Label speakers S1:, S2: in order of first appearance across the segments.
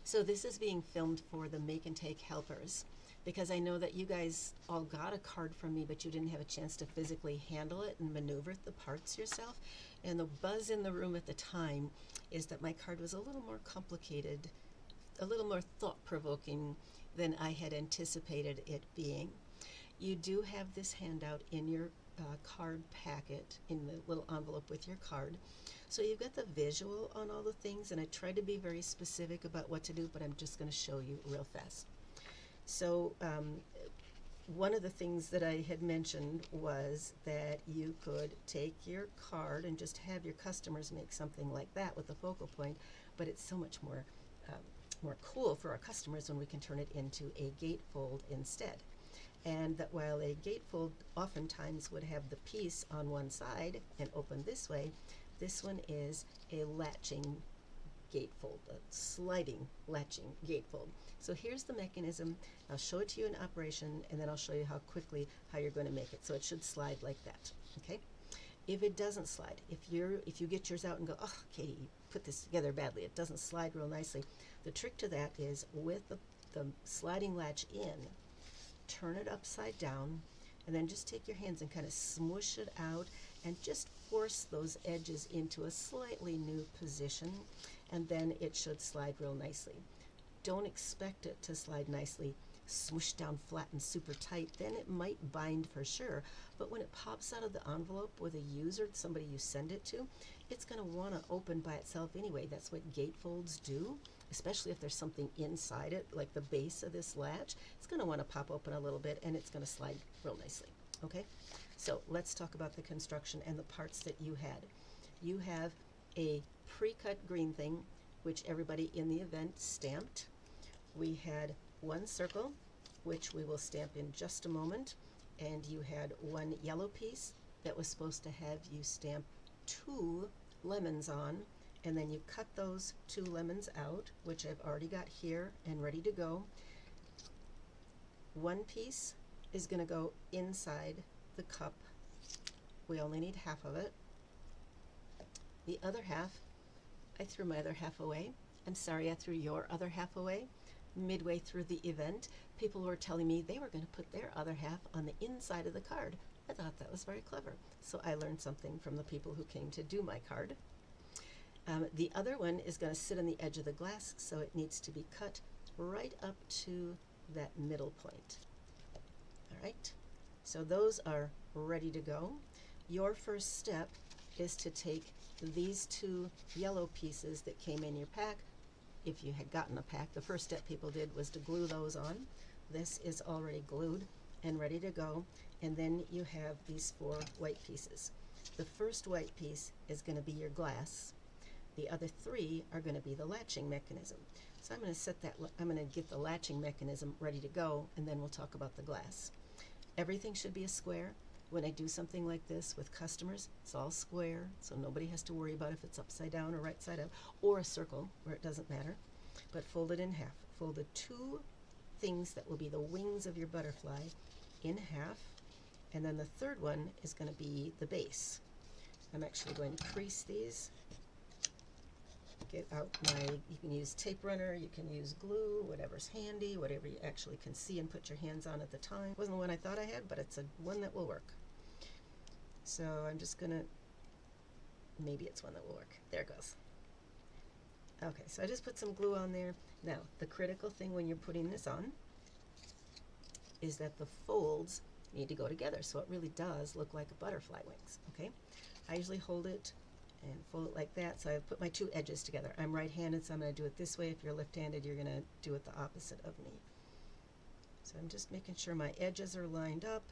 S1: So this is being filmed for the Make and Take helpers because I know that you guys all got a card from me, but you didn't have a chance to physically handle it and maneuver the parts yourself. And the buzz in the room at the time is that my card was a little more complicated, a little more thought-provoking than I had anticipated it being. You do have this handout in your card packet, in the little envelope with your card. So you've got the visual on all the things, and I tried to be very specific about what to do, but I'm just going to show you real fast. So one of the things that I had mentioned was that you could take your card and just have your customers make something like that with a focal point, but it's so much more cool for our customers when we can turn it into a gatefold instead. And that while a gatefold oftentimes would have the piece on one side and open this way, this one is a latching gatefold, a sliding latching gatefold. So here's the mechanism. I'll show it to you in operation, and then I'll show you how you're going to make it. So it should slide like that, okay? If it doesn't slide, if you get yours out and go, oh, Katie, you put this together badly, it doesn't slide real nicely. The trick to that is with the sliding latch in, turn it upside down, and then just take your hands and kind of smush it out and just force those edges into a slightly new position, and then it should slide real nicely. Don't expect it to slide nicely smushed down flat and super tight. Then it might bind for sure, but when it pops out of the envelope with a user, somebody you send it to, it's going to want to open by itself anyway. That's what gatefolds do, especially if there's something inside it, like the base of this latch. It's going to want to pop open a little bit, and it's going to slide real nicely. Okay, so let's talk about the construction and the parts that you had. You have a pre-cut green thing, which everybody in the event stamped. We had one circle, which we will stamp in just a moment, and you had one yellow piece that was supposed to have you stamp 2 lemons on, and then you cut those 2 lemons out, which I've already got here and ready to go. One piece is going to go inside the cup. We only need half of it. The other half, I threw my other half away. I'm sorry I threw your other half away. Midway through the event, people were telling me they were going to put their other half on the inside of the card. I thought that was very clever. So I learned something from the people who came to do my card. The other one is going to sit on the edge of the glass, so it needs to be cut right up to that middle point. All right, so those are ready to go. Your first step is to take these 2 yellow pieces that came in your pack. If you had gotten a pack, the first step people did was to glue those on. This is already glued and ready to go. And then you have these 4 white pieces. The first white piece is going to be your glass. The other 3 are going to be the latching mechanism. So I'm going to get the latching mechanism ready to go, and then we'll talk about the glass. Everything should be a square. When I do something like this with customers, it's all square, so nobody has to worry about if it's upside down or right side up, or a circle where it doesn't matter. But fold it in half. Fold the 2 things that will be the wings of your butterfly in half, and then the third one is going to be the base. I'm actually going to crease these. Get out you can use tape runner, you can use glue, whatever's handy, whatever you actually can see and put your hands on at the time. It wasn't the one I thought I had, but it's one that will work. So I'm just gonna, maybe it's one that will work. There it goes. Okay, so I just put some glue on there. Now, the critical thing when you're putting this on is that the folds need to go together, so it really does look like a butterfly wings, okay? I usually hold it and fold it like that, so I put my 2 edges together. I'm right-handed, so I'm going to do it this way. If you're left-handed, you're going to do it the opposite of me. So I'm just making sure my edges are lined up,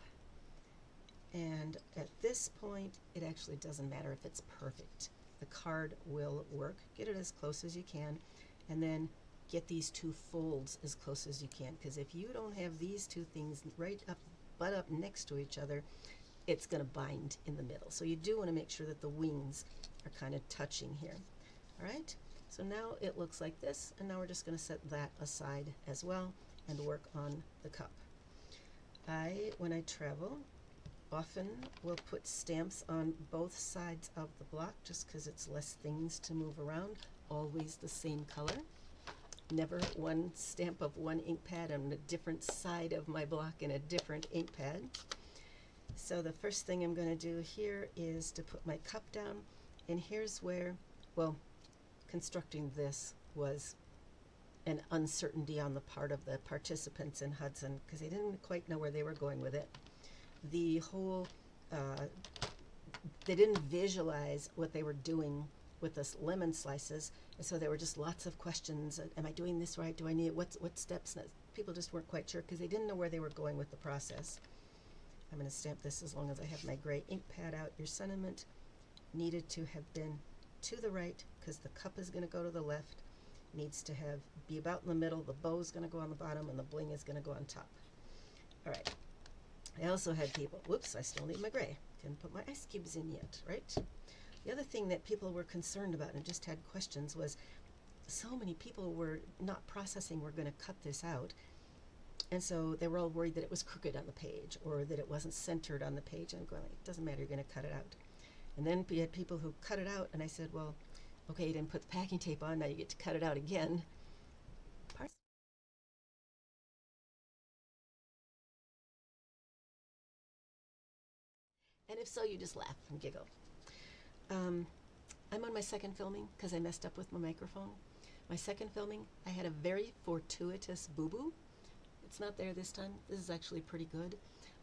S1: and at this point, it actually doesn't matter if it's perfect. The card will work. Get it as close as you can, and then get these 2 folds as close as you can, because if you don't have these 2 things butt up next to each other, it's going to bind in the middle. So you do want to make sure that the wings are kind of touching here. All right, so now it looks like this, and now we're just going to set that aside as well and work on the cup. When I travel, often will put stamps on both sides of the block just because it's less things to move around, always the same color. Never one stamp of one ink pad on a different side of my block in a different ink pad. So the first thing I'm going to do here is to put my cup down, and here's where, well, constructing this was an uncertainty on the part of the participants in Hudson because they didn't quite know where they were going with it. The whole, they didn't visualize what they were doing with this lemon slices, and so there were just lots of questions. Am I doing this right? Do I need what steps? People just weren't quite sure because they didn't know where they were going with the process. I'm going to stamp this as long as I have my gray ink pad out. Your sentiment needed to have been to the right because the cup is going to go to the left. Needs to be about in the middle. The bow is going to go on the bottom and the bling is going to go on top. All right. I also had people, whoops, I still need my gray. Didn't put my ice cubes in yet, right? The other thing that people were concerned about and just had questions was so many people were not processing we're going to cut this out. And so they were all worried that it was crooked on the page or that it wasn't centered on the page. And I'm going, it doesn't matter, you're going to cut it out. And then we had people who cut it out, and I said, well, okay, you didn't put the packing tape on, now you get to cut it out again. And if so, you just laugh and giggle. I'm on my second filming because I messed up with my microphone. My second filming, I had a very fortuitous boo-boo. It's not there this time. This is actually pretty good,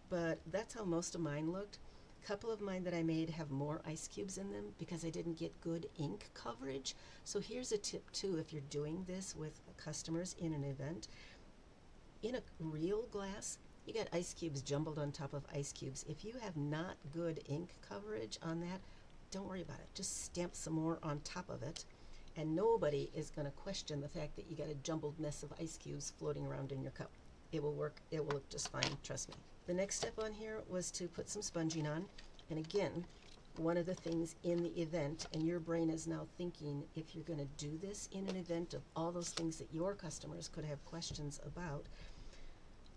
S1: but that's how most of mine looked. A couple of mine that I made have more ice cubes in them because I didn't get good ink coverage. So here's a tip too, if you're doing this with customers in an event. In a real glass, you got ice cubes jumbled on top of ice cubes. If you have not good ink coverage on that, don't worry about it. Just stamp some more on top of it, and nobody is going to question the fact that you got a jumbled mess of ice cubes floating around in your cup. It will work. It will look just fine. Trust me. The next step on here was to put some sponging on. And again, one of the things in the event, and your brain is now thinking, if you're going to do this in an event of all those things that your customers could have questions about,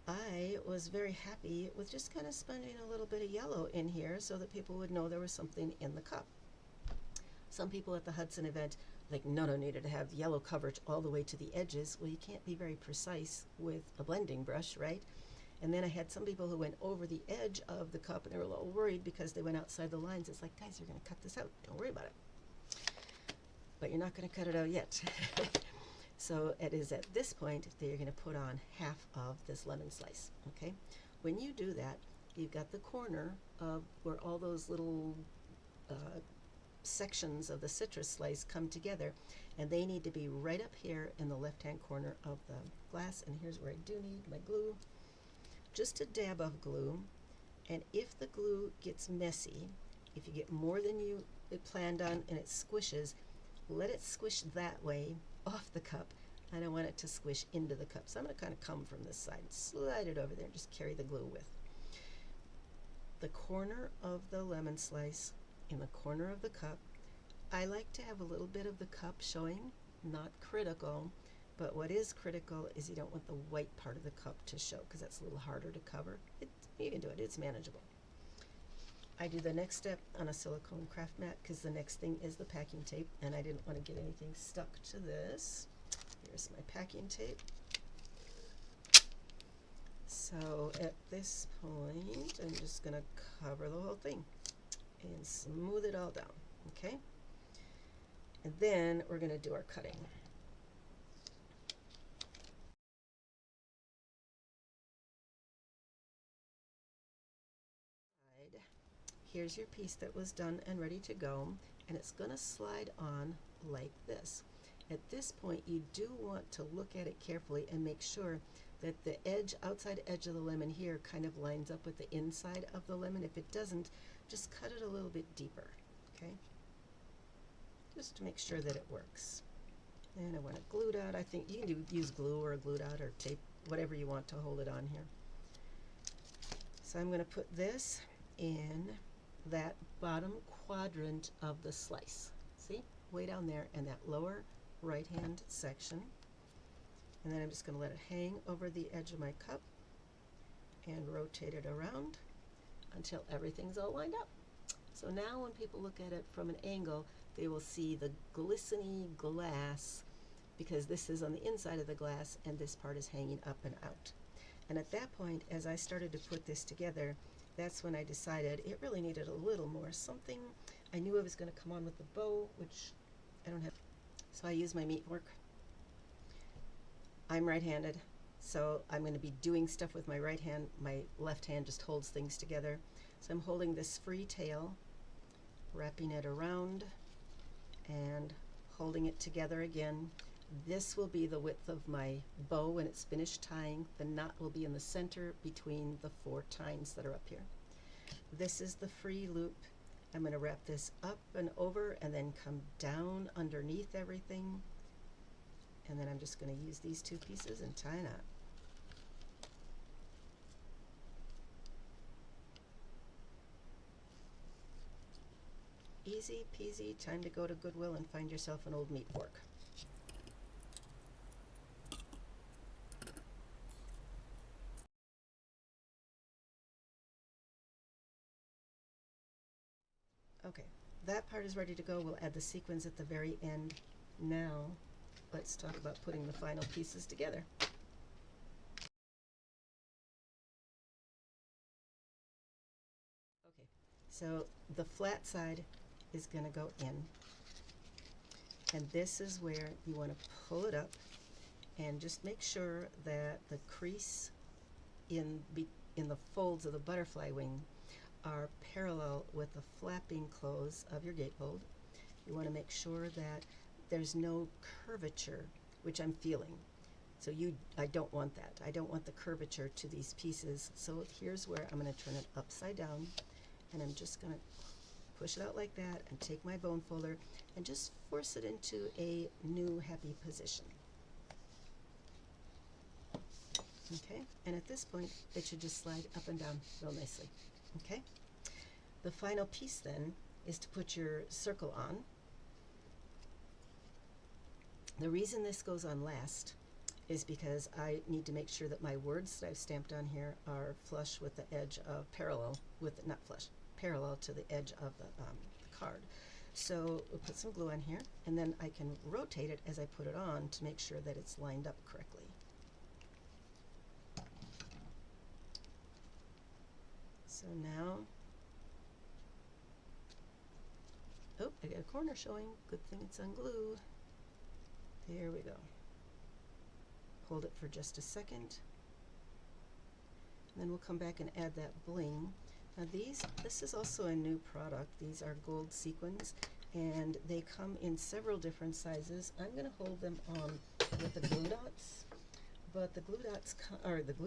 S1: I was very happy with just kind of sponging a little bit of yellow in here so that people would know there was something in the cup. Some people at the Hudson event, like, no, needed to have yellow coverage all the way to the edges. Well, you can't be very precise with a blending brush, right? And then I had some people who went over the edge of the cup and they were a little worried because they went outside the lines. It's like, guys, you're going to cut this out. Don't worry about it. But you're not going to cut it out yet. So it is at this point that you're going to put on half of this lemon slice, okay? When you do that, you've got the corner of where all those little sections of the citrus slice come together, and they need to be right up here in the left-hand corner of the glass. And here's where I do need my glue. Just a dab of glue, and if the glue gets messy, if you get more than you planned on and it squishes, let it squish that way off the cup. I don't want it to squish into the cup, so I'm going to kind of come from this side, slide it over there, and just carry the glue with. The corner of the lemon slice in the corner of the cup, I like to have a little bit of the cup showing, not critical, but what is critical is you don't want the white part of the cup to show because that's a little harder to cover. You can do it, it's manageable. I do the next step on a silicone craft mat because the next thing is the packing tape, and I didn't want to get anything stuck to this. Here's my packing tape. So at this point, I'm just going to cover the whole thing and smooth it all down, okay? And then we're going to do our cutting. Here's your piece that was done and ready to go, and it's going to slide on like this. At this point, you do want to look at it carefully and make sure that the edge, outside edge of the lemon here kind of lines up with the inside of the lemon. If it doesn't, just cut it a little bit deeper, okay? Just to make sure that it works. And I want it glued out. I think you can use glue or glued out or tape, whatever you want to hold it on here. So I'm going to put this in that bottom quadrant of the slice. See? Way down there in that lower right-hand section. And then I'm just going to let it hang over the edge of my cup and rotate it around until everything's all lined up. So now when people look at it from an angle, they will see the glistening glass because this is on the inside of the glass and this part is hanging up and out. And at that point, as I started to put this together, that's when I decided it really needed a little more something. I knew I was going to come on with the bow, which I don't have, so I use my meat fork. I'm right-handed, so I'm going to be doing stuff with my right hand. My left hand just holds things together. So I'm holding this free tail, wrapping it around and holding it together again. This will be the width of my bow when it's finished tying. The knot will be in the center between the 4 tines that are up here. This is the free loop. I'm going to wrap this up and over and then come down underneath everything. And then I'm just going to use these 2 pieces and tie a knot. Easy peasy, time to go to Goodwill and find yourself an old meat fork. Okay, that part is ready to go. We'll add the sequins at the very end. Now, let's talk about putting the final pieces together. Okay, so the flat side is going to go in. And this is where you want to pull it up and just make sure that the crease in the folds of the butterfly wing are parallel with the flapping close of your gatefold. You want to make sure that there's no curvature, which I'm feeling. So I don't want that. I don't want the curvature to these pieces. So here's where I'm going to turn it upside down, and I'm just going to push it out like that and take my bone folder and just force it into a new happy position. Okay, and at this point it should just slide up and down real nicely. Okay, the final piece then is to put your circle on. The reason this goes on last is because I need to make sure that my words that I've stamped on here are flush with the edge of parallel to the edge of the card. So we'll put some glue on here, and then I can rotate it as I put it on to make sure that it's lined up correctly. So now, oh, I got a corner showing. Good thing it's on glue. There we go. Hold it for just a second. And then we'll come back and add that bling. Now this is also a new product. These are gold sequins, and they come in several different sizes. I'm going to hold them on with the glue dots, but the glue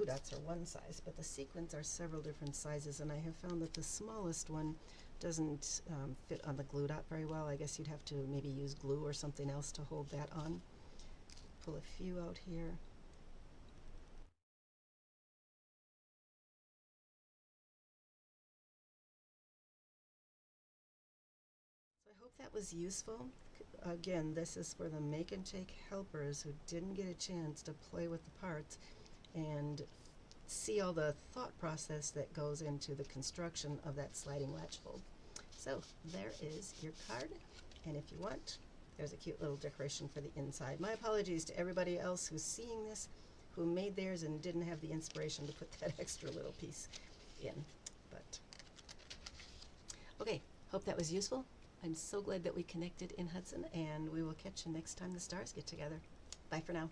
S1: dots are one size, but the sequins are several different sizes, and I have found that the smallest one doesn't fit on the glue dot very well. I guess you'd have to maybe use glue or something else to hold that on. Pull a few out here. So I hope that was useful. Again, this is for the make and take helpers who didn't get a chance to play with the parts and see all the thought process that goes into the construction of that sliding latch fold. So there is your card, and if you want, there's a cute little decoration for the inside. My apologies to everybody else who's seeing this, who made theirs and didn't have the inspiration to put that extra little piece in. But okay, hope that was useful. I'm so glad that we connected in Hudson, and we will catch you next time the stars get together. Bye for now.